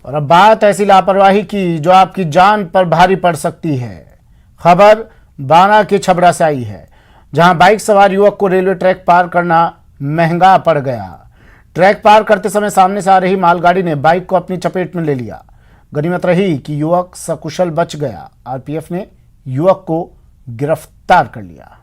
और अब बात ऐसी लापरवाही की जो आपकी जान पर भारी पड़ सकती है। खबर बाना के छबड़ा से आई है, जहां बाइक सवार युवक को रेलवे ट्रैक पार करना महंगा पड़ गया। ट्रैक पार करते समय सामने से आ रही मालगाड़ी ने बाइक को अपनी चपेट में ले लिया। गनीमत रही कि युवक सकुशल बच गया। आरपीएफ ने युवक को गिरफ्तार कर लिया।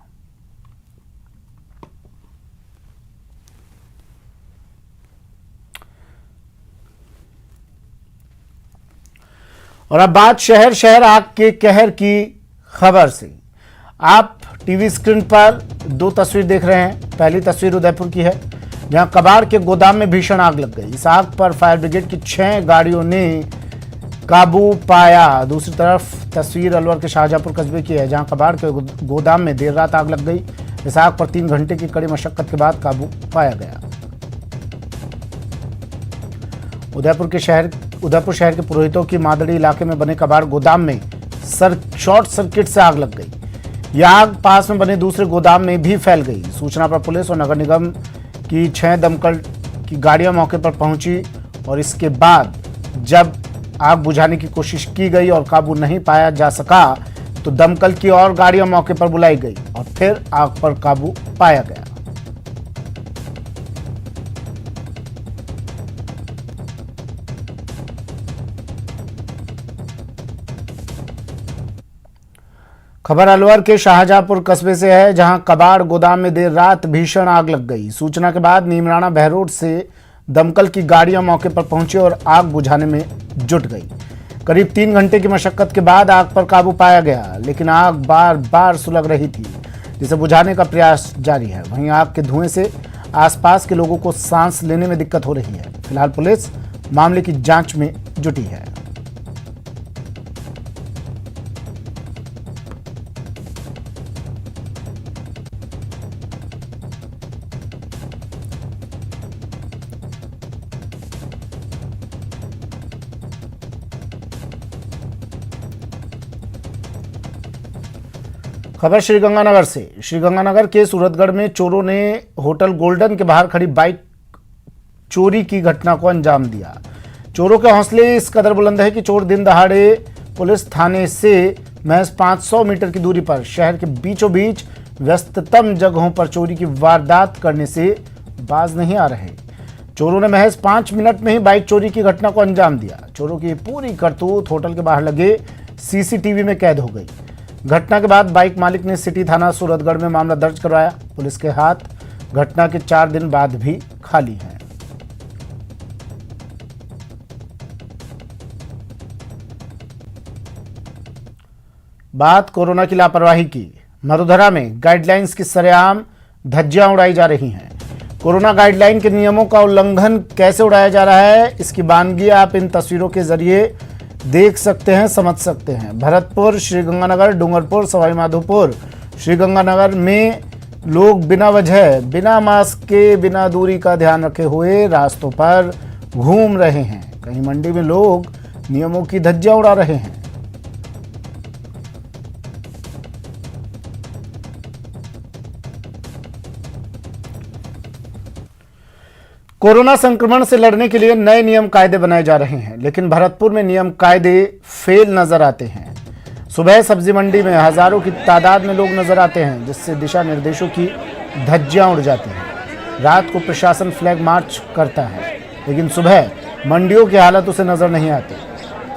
और अब बात शहर शहर आग के कहर की खबर से। आप टीवी स्क्रीन पर दो तस्वीर देख रहे हैं। पहली तस्वीर उदयपुर की है, जहां कबाड़ के गोदाम में भीषण आग लग गई। इस आग पर फायर ब्रिगेड की 6 गाड़ियों ने काबू पाया। दूसरी तरफ तस्वीर अलवर के शाहजहांपुर कस्बे की है, जहां कबाड़ के गोदाम में देर रात आग लग गई। इस आग पर 3 घंटे की कड़ी मशक्कत के बाद काबू पाया गया। उदयपुर शहर के पुरोहितों की मादड़ी इलाके में बने कबाड़ गोदाम में शॉर्ट सर्किट से आग लग गई। यह आग पास में बने दूसरे गोदाम में भी फैल गई। सूचना पर पुलिस और नगर निगम की 6 दमकल की गाड़ियां मौके पर पहुंची और इसके बाद जब आग बुझाने की कोशिश की गई और काबू नहीं पाया जा सका तो दमकल की और गाड़ियां मौके पर बुलाई गई और फिर आग पर काबू पाया गया। खबर अलवर के शाहजहांपुर कस्बे से है, जहां कबाड़ गोदाम में देर रात भीषण आग लग गई। सूचना के बाद नीमराना बहरोड से दमकल की गाड़ियां मौके पर पहुंची और आग बुझाने में जुट गई। करीब 3 घंटे की मशक्कत के बाद आग पर काबू पाया गया, लेकिन आग बार बार सुलग रही थी, जिसे बुझाने का प्रयास जारी है। वहीं आग के धुएं से आसपास के लोगों को सांस लेने में दिक्कत हो रही है। फिलहाल पुलिस मामले की जांच में जुटी है। खबर श्रीगंगानगर से। श्रीगंगानगर के सूरतगढ़ में चोरों ने होटल गोल्डन के बाहर खड़ी बाइक चोरी की घटना को अंजाम दिया। चोरों के हौसले इस कदर बुलंद है कि चोर दिन दहाड़े पुलिस थाने से महज 500 मीटर की दूरी पर शहर के बीचों बीच व्यस्ततम जगहों पर चोरी की वारदात करने से बाज नहीं आ रहे। चोरों ने महज 5 मिनट में ही बाइक चोरी की घटना को अंजाम दिया। चोरों की पूरी करतूत होटल के बाहर लगे सीसीटीवी में कैद हो गई। घटना के बाद बाइक मालिक ने सिटी थाना सूरतगढ़ में मामला दर्ज करवाया। पुलिस के हाथ घटना के 4 दिन बाद भी खाली हैं। बात कोरोना की लापरवाही की। मधुधरा में गाइडलाइंस की सरेआम धज्जियां उड़ाई जा रही हैं। कोरोना गाइडलाइन के नियमों का उल्लंघन कैसे उड़ाया जा रहा है, इसकी बानगी आप इन तस्वीरों के जरिए देख सकते हैं, समझ सकते हैं। भरतपुर, श्रीगंगानगर, डूंगरपुर, सवाईमाधोपुर, श्रीगंगानगर में लोग बिना वजह, बिना मास्क के, बिना दूरी का ध्यान रखे हुए रास्तों पर घूम रहे हैं। कहीं मंडी में लोग नियमों की धज्जियां उड़ा रहे हैं। कोरोना संक्रमण से लड़ने के लिए नए नियम कायदे बनाए जा रहे हैं, लेकिन भरतपुर में नियम कायदे फेल नजर आते हैं। सुबह सब्जी मंडी में हजारों की तादाद में लोग नजर आते हैं, जिससे दिशा निर्देशों की धज्जियां उड़ जाती हैं। रात को प्रशासन फ्लैग मार्च करता है, लेकिन सुबह मंडियों की हालत उसे नजर नहीं आती।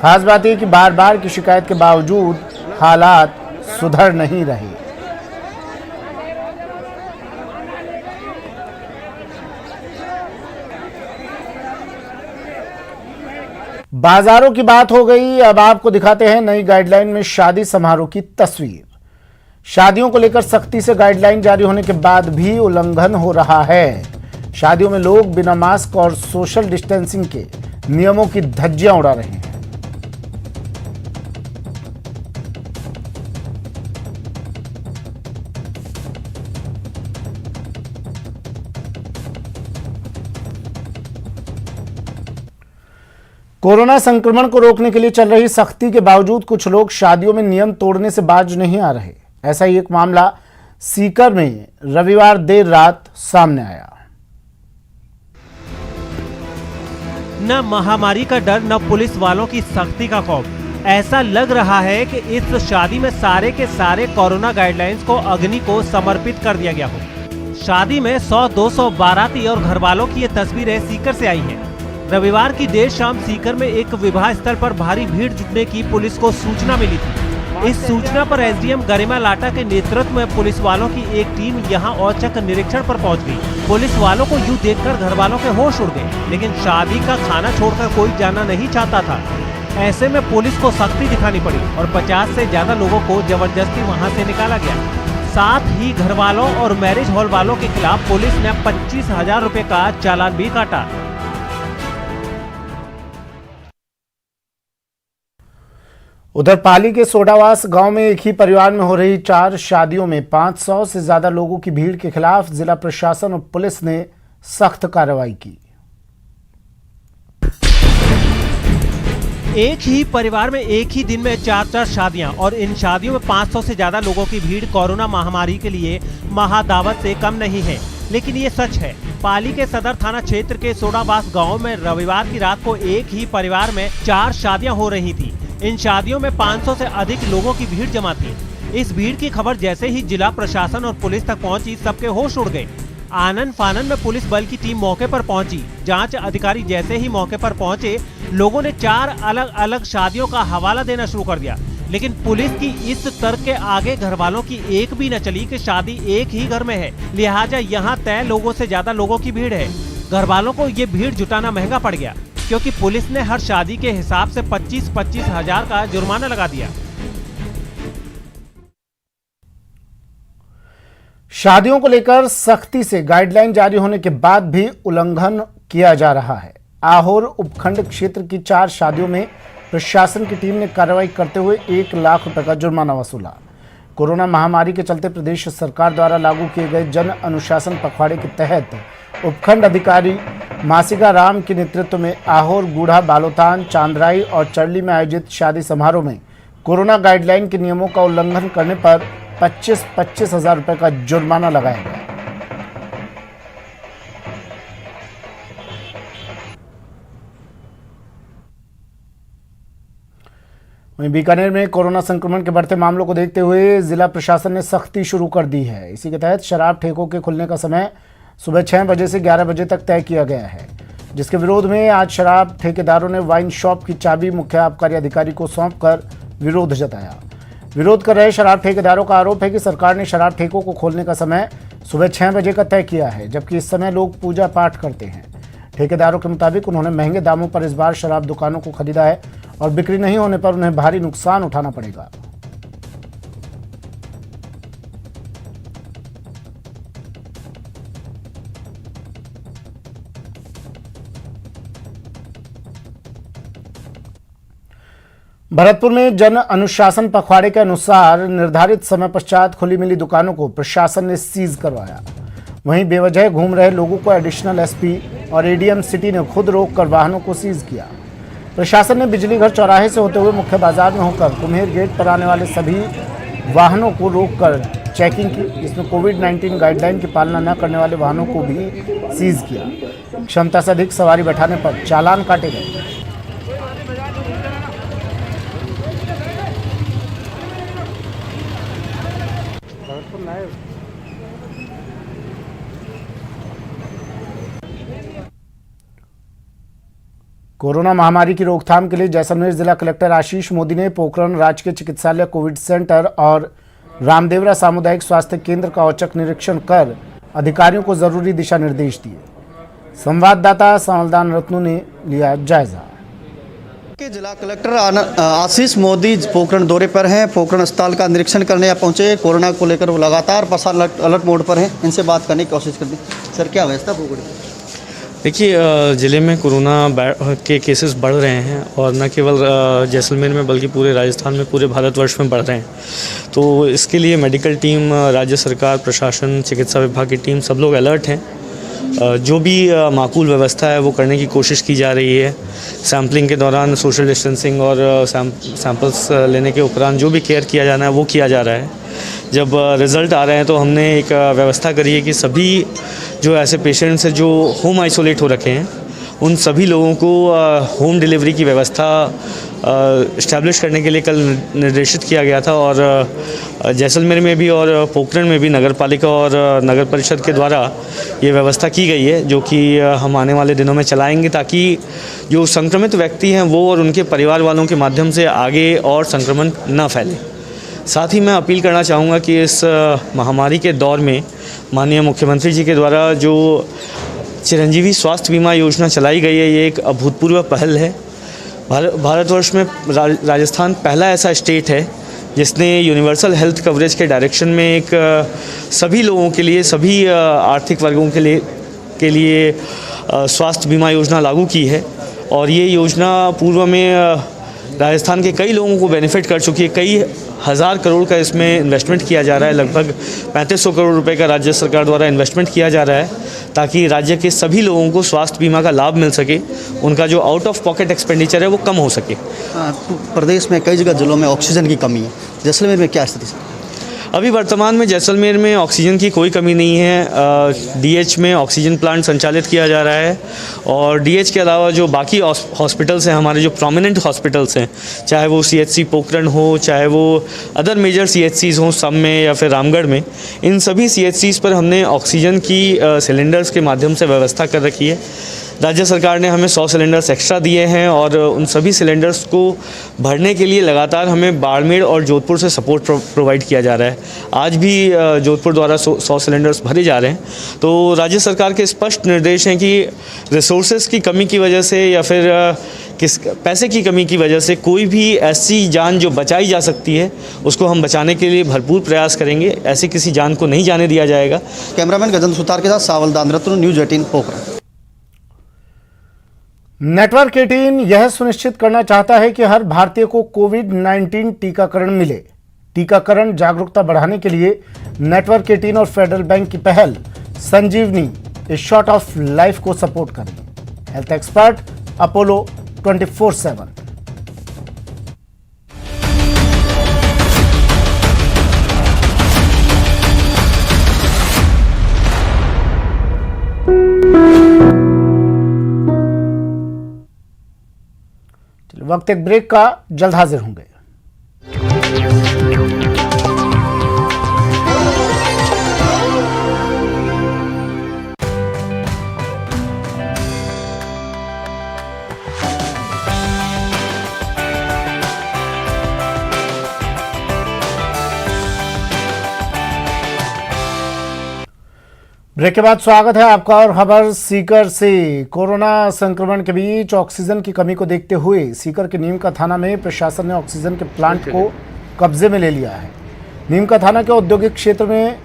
खास बात यह कि बार बार की शिकायत के बावजूद हालात सुधर नहीं रहे। बाजारों की बात हो गई, अब आपको दिखाते हैं नई गाइडलाइन में शादी समारोह की तस्वीर। शादियों को लेकर सख्ती से गाइडलाइन जारी होने के बाद भी उल्लंघन हो रहा है। शादियों में लोग बिना मास्क और सोशल डिस्टेंसिंग के नियमों की धज्जियां उड़ा रहे हैं। कोरोना संक्रमण को रोकने के लिए चल रही सख्ती के बावजूद कुछ लोग शादियों में नियम तोड़ने से बाज नहीं आ रहे। ऐसा ही एक मामला सीकर में रविवार देर रात सामने आया। न महामारी का डर, न पुलिस वालों की सख्ती का खौफ। ऐसा लग रहा है कि इस शादी में सारे के सारे कोरोना गाइडलाइंस को अग्नि को समर्पित कर दिया गया हो। शादी में 100-200 बाराती और घर वालों की ये तस्वीरें सीकर से आई हैं। रविवार की देर शाम सीकर में एक विवाह स्थल पर भारी भीड़ जुटने की पुलिस को सूचना मिली थी। इस सूचना पर एसडीएम गरिमा लाटा के नेतृत्व में पुलिस वालों की एक टीम यहां औचक निरीक्षण पर पहुंच गई। पुलिस वालों को यूं देखकर घर वालों के होश उड़ गए, लेकिन शादी का खाना छोड़कर कोई जाना नहीं चाहता था। ऐसे में पुलिस को सख्ती दिखानी पड़ी और 50 से ज्यादा लोगों को जबरदस्ती वहां से निकाला गया। साथ ही घर वालों और मैरिज हॉल वालों के खिलाफ पुलिस ने 25,000 रुपए का चालान भी काटा। उधर पाली के सोडावास गांव में एक ही परिवार में हो रही 4 शादियों में 500 से ज्यादा लोगों की भीड़ के खिलाफ जिला प्रशासन और पुलिस ने सख्त कार्रवाई की। एक ही परिवार में एक ही दिन में 4 शादियां और इन शादियों में 500 से ज्यादा लोगों की भीड़ कोरोना महामारी के लिए महादावत से कम नहीं है। लेकिन ये सच है। पाली के सदर थाना क्षेत्र के सोडावास गांव में रविवार की रात को एक ही परिवार में 4 शादियां हो रही थी। इन शादियों में 500 से अधिक लोगों की भीड़ जमा थी। इस भीड़ की खबर जैसे ही जिला प्रशासन और पुलिस तक पहुंची, सबके होश उड़ गए। आनन फानन में पुलिस बल की टीम मौके पर पहुंची। जांच अधिकारी जैसे ही मौके पर पहुंचे, लोगों ने 4 अलग अलग शादियों का हवाला देना शुरू कर दिया। लेकिन पुलिस की इस तर्क के आगे घर वालों की एक भी न चली कि शादी एक ही घर में है, लिहाजा यहाँ तय लोगों से ज्यादा लोगों की भीड़ है। घर वालों को ये भीड़ जुटाना महंगा पड़ गया, क्योंकि पुलिस ने हर शादी के हिसाब से 25-25 हजार का जुर्माना लगा दिया। शादियों को लेकर सख्ती से गाइडलाइन जारी होने के बाद भी उल्लंघन किया जा रहा है। आहोर उपखंड क्षेत्र की 4 शादियों में प्रशासन की टीम ने कार्रवाई करते हुए 1 लाख रुपए का जुर्माना वसूला। कोरोना महामारी के चलते प्रदेश सरकार द्वारा लागू किए गए जन अनुशासन पखवाड़े के तहत उपखंड अधिकारी मासिका राम के नेतृत्व में आहोर, गूढ़ा, बालोतान, चांदराई और चरली में आयोजित शादी समारोह में कोरोना गाइडलाइन के नियमों का उल्लंघन करने पर 25-25 हजार रुपए का जुर्माना लगाया गया। वहीं बीकानेर में कोरोना संक्रमण के बढ़ते मामलों को देखते हुए जिला प्रशासन ने सख्ती शुरू कर दी है। इसी के तहत शराब ठेकों के खुलने का समय सुबह 6 बजे से 11 बजे तक तय किया गया है, जिसके विरोध में आज शराब ठेकेदारों ने वाइन शॉप की चाबी मुख्य आबकारी अधिकारी को सौंपकर विरोध जताया। विरोध कर रहे शराब ठेकेदारों का आरोप है कि सरकार ने शराब ठेकों को खोलने का समय सुबह 6 बजे का तय किया है, जबकि इस समय लोग पूजा पाठ करते हैं। ठेकेदारों के मुताबिक उन्होंने महंगे दामों पर इस बार शराब दुकानों को खरीदा है और बिक्री नहीं होने पर उन्हें भारी नुकसान उठाना पड़ेगा। भरतपुर में जन अनुशासन पखवाड़े के अनुसार निर्धारित समय पश्चात खुली मिली दुकानों को प्रशासन ने सीज करवाया। वहीं बेवजह घूम रहे लोगों को एडिशनल एसपी और एडीएम सिटी ने खुद रोककर वाहनों को सीज किया। प्रशासन ने बिजली घर चौराहे से होते हुए मुख्य बाजार में होकर कुम्हेर गेट पर आने वाले सभी वाहनों को रोककर चेकिंग की, जिसमें कोविड-19 गाइडलाइन की पालना न करने वाले वाहनों को भी सीज किया। क्षमता से अधिक सवारी बैठाने पर चालान काटे गए। कोरोना महामारी की रोकथाम के लिए जैसलमेर जिला कलेक्टर आशीष मोदी ने पोखरण राजकीय चिकित्सालय कोविड सेंटर और रामदेवरा सामुदायिक स्वास्थ्य केंद्र का औचक निरीक्षण कर अधिकारियों को जरूरी दिशा निर्देश दिए। संवाददाता समलदान रत्नू ने लिया जायजा। जिला कलेक्टर आशीष मोदी पोखरण दौरे पर हैं। पोखरण अस्पताल का निरीक्षण करने पहुंचे। कोरोना को लेकर वो लगातार प्रशासन अलर्ट मोड पर हैं। इनसे बात करने की कोशिश करती। सर, क्या व्यवस्था पोखरण? देखिए, ज़िले में कोरोना के केसेस बढ़ रहे हैं और न केवल जैसलमेर में बल्कि पूरे राजस्थान में, पूरे भारतवर्ष में बढ़ रहे हैं। तो इसके लिए मेडिकल टीम, राज्य सरकार, प्रशासन, चिकित्सा विभाग की टीम, सब लोग अलर्ट हैं। जो भी माकूल व्यवस्था है वो करने की कोशिश की जा रही है। सैम्पलिंग के दौरान सोशल डिस्टेंसिंग और सैंपल्स लेने के उपरांत जो भी केयर किया जाना है वो किया जा रहा है। जब रिज़ल्ट आ रहे हैं तो हमने एक व्यवस्था करी है कि सभी जो ऐसे पेशेंट्स हैं जो होम आइसोलेट हो रखे हैं उन सभी लोगों को होम डिलीवरी की व्यवस्था इस्टेब्लिश करने के लिए कल निर्देशित किया गया था और जैसलमेर में भी और पोखरण में भी नगर पालिका और नगर परिषद के द्वारा ये व्यवस्था की गई है, जो कि हम आने वाले दिनों में चलाएंगे ताकि जो संक्रमित व्यक्ति हैं वो और उनके परिवार वालों के माध्यम से आगे और संक्रमण न फैले। साथ ही मैं अपील करना चाहूँगा कि इस महामारी के दौर में माननीय मुख्यमंत्री जी के द्वारा जो चिरंजीवी स्वास्थ्य बीमा योजना चलाई गई है, ये एक अभूतपूर्व पहल है। भारतवर्ष में राजस्थान पहला ऐसा स्टेट है जिसने यूनिवर्सल हेल्थ कवरेज के डायरेक्शन में एक सभी लोगों के लिए, सभी आर्थिक वर्गों के लिए स्वास्थ्य बीमा योजना लागू की है। और ये योजना पूर्व में राजस्थान के कई लोगों को बेनिफिट कर चुकी है। कई हज़ार करोड़ का इसमें इन्वेस्टमेंट किया जा रहा है, लगभग 3500 करोड़ रुपए का राज्य सरकार द्वारा इन्वेस्टमेंट किया जा रहा है ताकि राज्य के सभी लोगों को स्वास्थ्य बीमा का लाभ मिल सके, उनका जो आउट ऑफ पॉकेट एक्सपेंडिचर है वो कम हो सके। प्रदेश में कई जगह जिलों में ऑक्सीजन की कमी है, जैसलमेर में क्या स्थिति है? अभी वर्तमान में जैसलमेर में ऑक्सीजन की कोई कमी नहीं है। डीएच में ऑक्सीजन प्लांट संचालित किया जा रहा है और डीएच के अलावा जो बाकी हॉस्पिटल्स हैं, हमारे जो प्रोमिनेंट हॉस्पिटल्स हैं, चाहे वो सीएचसी पोखरण हो, चाहे वो अदर मेजर सीएचसीज हों सब में या फिर रामगढ़ में, इन सभी सीएचसीज पर हमने ऑक्सीजन की सिलेंडर्स के माध्यम से व्यवस्था कर रखी है। राज्य सरकार ने हमें 100 सिलेंडर्स एक्स्ट्रा दिए हैं और उन सभी सिलेंडर्स को भरने के लिए लगातार हमें बाड़मेर और जोधपुर से सपोर्ट प्रोवाइड किया जा रहा है। आज भी जोधपुर द्वारा 100 सिलेंडर्स भरे जा रहे हैं। तो राज्य सरकार के स्पष्ट निर्देश हैं कि रिसोर्सेज की कमी की वजह से या फिर पैसे की कमी की वजह से कोई भी ऐसी जान जो बचाई जा सकती है उसको हम बचाने के लिए भरपूर प्रयास करेंगे। ऐसी किसी जान को नहीं जाने दिया जाएगा। कैमरामैन गजेंद्र सुतार के साथ सावल दानरत्न, न्यूज़ 18 पोखरण। नेटवर्क 18 यह सुनिश्चित करना चाहता है कि हर भारतीय को कोविड-19 टीकाकरण मिले। टीकाकरण जागरूकता बढ़ाने के लिए नेटवर्क 18 और फेडरल बैंक की पहल संजीवनी ए शॉट ऑफ लाइफ को सपोर्ट करें। Health expert Apollo 24/7। वक्त एक ब्रेक का, जल्द हाजिर होंगे। ब्रेक के बाद स्वागत है आपका और खबर सीकर से। कोरोना संक्रमण के बीच ऑक्सीजन की कमी को देखते हुए सीकर के नीम का थाना में प्रशासन ने ऑक्सीजन के प्लांट को कब्जे में ले लिया है। नीम का थाना के औद्योगिक क्षेत्र में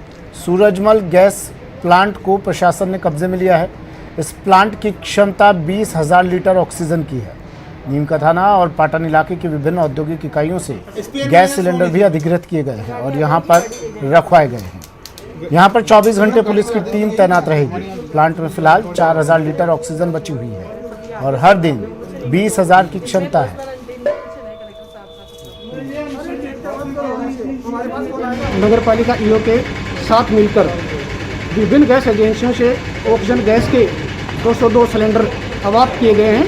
सूरजमल गैस प्लांट को प्रशासन ने कब्जे में लिया है। इस प्लांट की क्षमता 20,000 लीटर ऑक्सीजन की है। नीम का थाना और पाटन इलाके की विभिन्न औद्योगिक इकाइयों से गैस सिलेंडर भी अधिग्रहित किए गए हैं और यहाँ पर रखवाए गए हैं। यहाँ पर 24 घंटे पुलिस की टीम तैनात रहेगी। प्लांट में फिलहाल 4,000 लीटर ऑक्सीजन बची हुई है और हर दिन 20,000 की क्षमता है। नगर पालिका ईओ के साथ मिलकर विभिन्न गैस एजेंसियों से ऑक्सीजन गैस के 202 सिलेंडर अवाप्त किए गए हैं,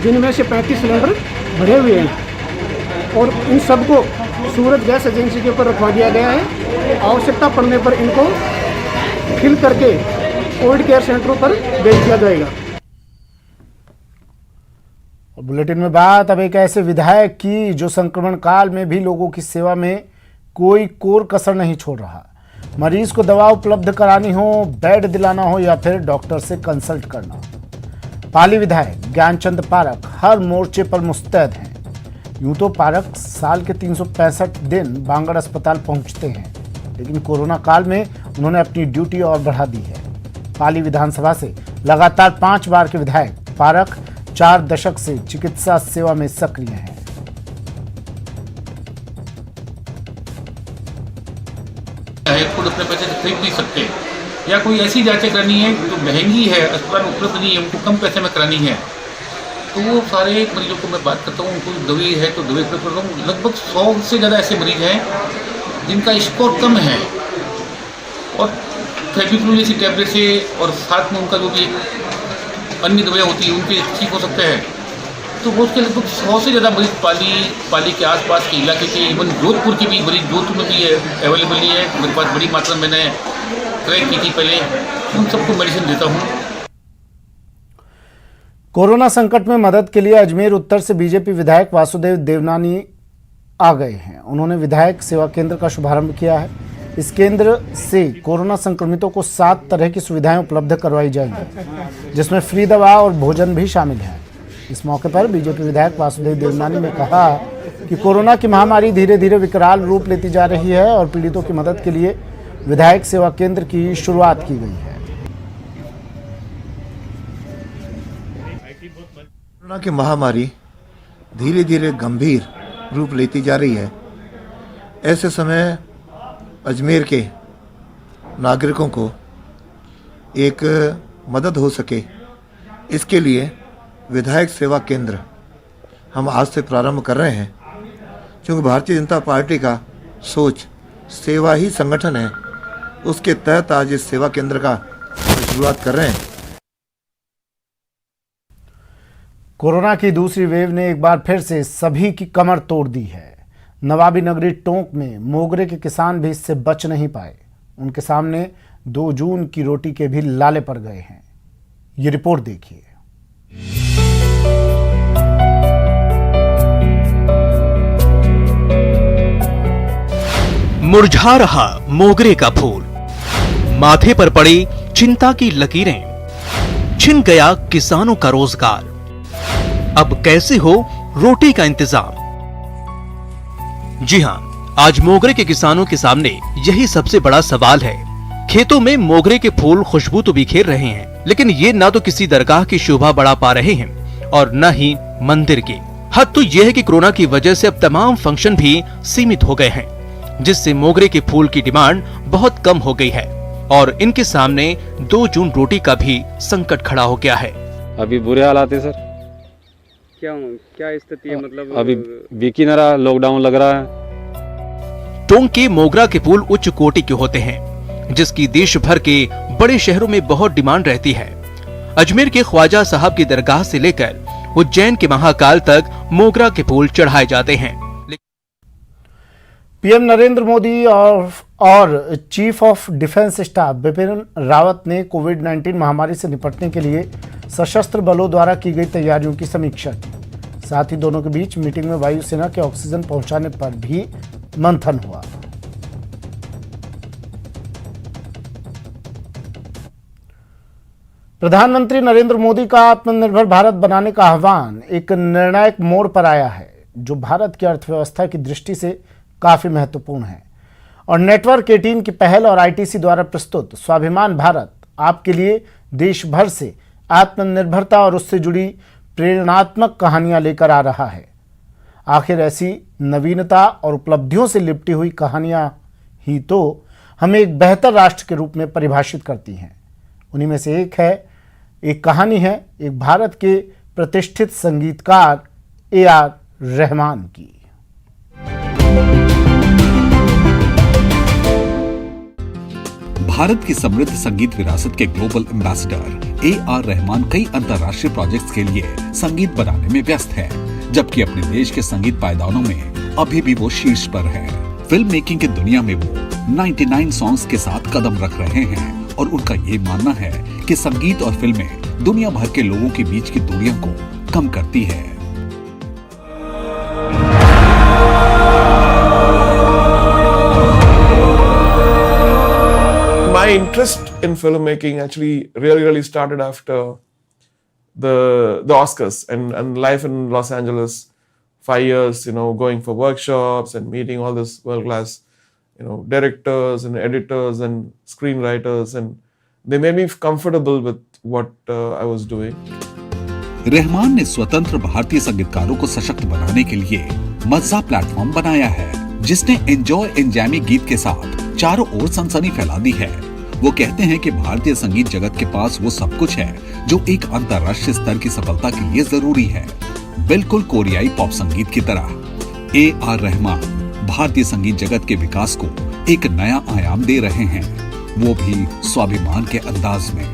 जिनमें से 35 सिलेंडर भरे हुए हैं और इन सबको सूरज गैस एजेंसी के ऊपर रखवा दिया गया है। आवश्यकता पड़ने पर इनको फिल करके कोविड केयर सेंटरों पर भेज दिया जाएगा। और बुलेटिन में बात अब एक ऐसे विधायक की जो संक्रमण काल में भी लोगों की सेवा में कोई कोर कसर नहीं छोड़ रहा। मरीज को दवा उपलब्ध करानी हो, बेड दिलाना हो या फिर डॉक्टर से कंसल्ट करना, पाली विधायक ज्ञानचंद पारक हर मोर्चे पर मुस्तैद हैं। यूं तो पारक साल के 365 दिन बांगड़ अस्पताल पहुंचते हैं, लेकिन कोरोना काल में उन्होंने अपनी ड्यूटी और बढ़ा दी है। पाली विधानसभा से लगातार 5 बार के विधायक पारक 4 दशक से चिकित्सा सेवा में सक्रिय हैं। खुद अपने पैसे से खरीद नहीं सकते या कोई ऐसी जांचें करनी है जो महंगी है, अस्पताल में उपलब्ध नहीं है, उनको कम पैसे में करानी है, तो वो सारे मरीजों को मैं बात करता हूँ। उनको दवाई है तो दवाई उपलब्ध करता हूँ। लगभग 100 से ज़्यादा ऐसे मरीज हैं जिनका स्कोर कम है और फेविक्रिल जैसी टैबलेट से और साथ में उनका जो भी अन्य दवाइयाँ होती हैं उनके ठीक हो सकते हैं। तो वो उसके लगभग 100 से ज़्यादा मरीज पाली के आसपास के इलाके के, इवन जोधपुर के भी मरीज जोधपुर में भी अवेलेबल नहीं है। मेरे पास बड़ी मात्रा में मैंने ट्रैक की थी पहले, उन सबको मेडिसिन देता हूँ। कोरोना संकट में मदद के लिए अजमेर उत्तर से बीजेपी विधायक वासुदेव देवनानी आ गए हैं। उन्होंने विधायक सेवा केंद्र का शुभारंभ किया है। इस केंद्र से कोरोना संक्रमितों को 7 तरह की सुविधाएं उपलब्ध करवाई जाएंगी, जिसमें फ्री दवा और भोजन भी शामिल है। इस मौके पर बीजेपी विधायक वासुदेव देवनानी ने कहा कि कोरोना की महामारी धीरे धीरे विकराल रूप लेती जा रही है और पीड़ितों की मदद के लिए विधायक सेवा केंद्र की शुरुआत की गई है। कोरोना की महामारी धीरे धीरे गंभीर रूप लेती जा रही है। ऐसे समय अजमेर के नागरिकों को एक मदद हो सके, इसके लिए विधायक सेवा केंद्र हम आज से प्रारंभ कर रहे हैं। क्योंकि भारतीय जनता पार्टी का सोच सेवा ही संगठन है, उसके तहत आज इस सेवा केंद्र का शुरुआत कर रहे हैं। कोरोना की दूसरी वेव ने एक बार फिर से सभी की कमर तोड़ दी है। नवाबी नगरी टोंक में मोगरे के किसान भी इससे बच नहीं पाए। उनके सामने 2 जून की रोटी के भी लाले पड़ गए हैं। ये रिपोर्ट देखिए। मुरझा रहा मोगरे का फूल, माथे पर पड़ी चिंता की लकीरें, छिन गया किसानों का रोजगार। अब कैसे हो रोटी का इंतजाम? जी हां, आज मोगरे के किसानों के सामने यही सबसे बड़ा सवाल है। खेतों में मोगरे के फूल खुशबू तो बिखेर रहे हैं, लेकिन ये ना तो किसी दरगाह की शोभा बढ़ा पा रहे हैं और न ही मंदिर की। हद तो यह है कि कोरोना की वजह से अब तमाम फंक्शन भी सीमित हो गए हैं, जिससे मोगरे के फूल की डिमांड बहुत कम हो गई है और इनके सामने 2 जून रोटी का भी संकट खड़ा हो गया है। अभी बुरे हालात है सर। क्या स्थिति है? मतलब अभी बिकी ना रहा, लॉकडाउन लग रहा है। टोंक के मोगरा के फूल उच्च कोटि के होते हैं, जिसकी देश भर के बड़े शहरों में बहुत डिमांड रहती है। अजमेर के ख्वाजा साहब की दरगाह से लेकर उज्जैन के महाकाल तक मोगरा के फूल चढ़ाए जाते हैं। पीएम नरेंद्र मोदी और chief of defence staff Bipin Rawat ने कोविड-19 महामारी से निपटने के लिए सशस्त्र बलों द्वारा की गई तैयारियों की समीक्षा की। साथ ही दोनों के बीच मीटिंग में वायुसेना के ऑक्सीजन पहुंचाने पर भी मंथन हुआ। प्रधानमंत्री नरेंद्र मोदी का आत्मनिर्भर भारत बनाने का आह्वान एक निर्णायक मोड़ पर आया है, जो भारत की अर्थव्यवस्था की दृष्टि से काफी महत्वपूर्ण है। और नेटवर्क 18 की पहल और आईटीसी द्वारा प्रस्तुत स्वाभिमान भारत आपके लिए देश भर से आत्मनिर्भरता और उससे जुड़ी प्रेरणात्मक कहानियां लेकर आ रहा है। आखिर ऐसी नवीनता और उपलब्धियों से लिपटी हुई कहानियां ही तो हमें एक बेहतर राष्ट्र के रूप में परिभाषित करती हैं। उन्हीं में से एक कहानी है एक भारत के प्रतिष्ठित संगीतकार AR रहमान की। भारत की समृद्ध संगीत विरासत के ग्लोबल एम्बेसडर AR रहमान कई अंतर्राष्ट्रीय प्रोजेक्ट्स के लिए संगीत बनाने में व्यस्त है, जबकि अपने देश के संगीत पायदानों में अभी भी वो शीर्ष पर है। फिल्म मेकिंग की दुनिया में वो 99 सॉन्ग्स के साथ कदम रख रहे हैं और उनका ये मानना है कि संगीत और फिल्में दुनिया भर के लोगों के बीच की दूरियों को कम करती है। My interest in filmmaking actually really started after the Oscars and life in Los Angeles. 5 years, going for workshops and meeting all this world-class, directors and editors and screenwriters, and they made me comfortable with what I was doing. Rahman ने स्वतंत्र भारतीय संगीतकारों को सशक्त बनाने के लिए मज़ा platform बनाया है, जिसने एंजॉय एंजैमी गीत के साथ चारों ओर सनसनी फैला दी है। वो कहते हैं कि भारतीय संगीत जगत के पास वो सब कुछ है जो एक अंतर्राष्ट्रीय स्तर की सफलता के लिए जरूरी है, बिल्कुल कोरियाई पॉप संगीत की तरह। AR रहमान भारतीय संगीत जगत के विकास को एक नया आयाम दे रहे हैं, वो भी स्वाभिमान के अंदाज में।